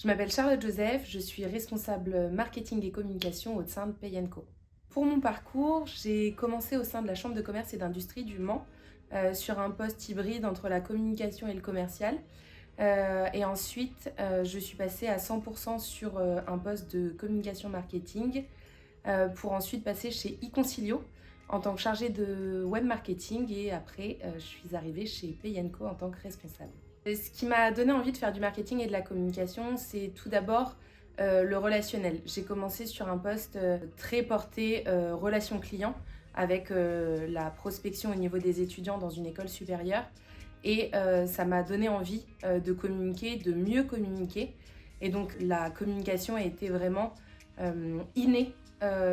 Je m'appelle Charlotte Joseph, je suis responsable marketing et communication au sein de Pay & Co. Pour mon parcours, j'ai commencé au sein de la Chambre de commerce et d'industrie du Mans sur un poste hybride entre la communication et le commercial. Et ensuite, je suis passée à 100% sur un poste de communication marketing pour ensuite passer chez eConsilio en tant que chargée de web marketing et après, je suis arrivée chez Pay & Co en tant que responsable. Et ce qui m'a donné envie de faire du marketing et de la communication, c'est tout d'abord le relationnel. J'ai commencé sur un poste très porté relation client avec la prospection au niveau des étudiants dans une école supérieure. Et ça m'a donné envie de communiquer, de mieux communiquer. Et donc la communication a été vraiment innée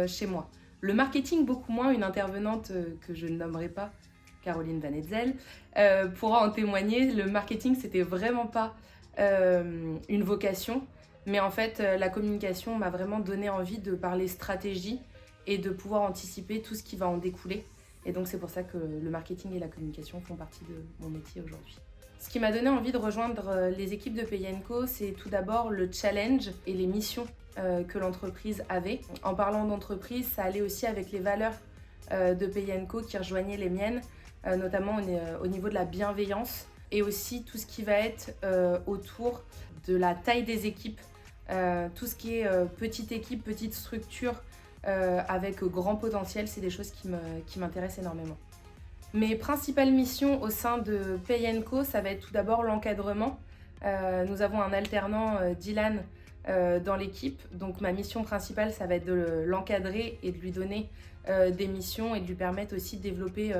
chez moi. Le marketing, beaucoup moins. Une intervenante que je ne nommerai pas, Caroline Van Etzel, pourra en témoigner. Le marketing, c'était vraiment pas une vocation, mais en fait, la communication m'a vraiment donné envie de parler stratégie et de pouvoir anticiper tout ce qui va en découler. Et donc, c'est pour ça que le marketing et la communication font partie de mon métier aujourd'hui. Ce qui m'a donné envie de rejoindre les équipes de Pay & Co, c'est tout d'abord le challenge et les missions que l'entreprise avait. En parlant d'entreprise, ça allait aussi avec les valeurs de Pay & Co qui rejoignaient les miennes, notamment au niveau de la bienveillance et aussi tout ce qui va être autour de la taille des équipes, tout ce qui est petite équipe, petite structure avec grand potentiel, c'est des choses qui m'intéressent énormément. Mes principales missions au sein de Pay & Co, ça va être tout d'abord l'encadrement. Nous avons un alternant, Dylan, dans l'équipe. Donc ma mission principale, ça va être de l'encadrer et de lui donner des missions et de lui permettre aussi de développer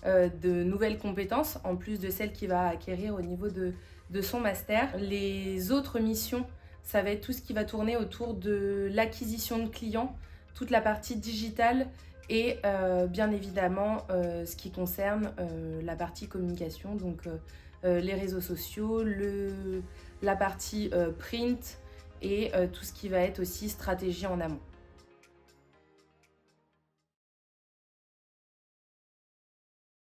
de nouvelles compétences, en plus de celles qu'il va acquérir au niveau de son master. Les autres missions, ça va être tout ce qui va tourner autour de l'acquisition de clients, toute la partie digitale et bien évidemment ce qui concerne la partie communication, donc les réseaux sociaux, la partie print et tout ce qui va être aussi stratégie en amont.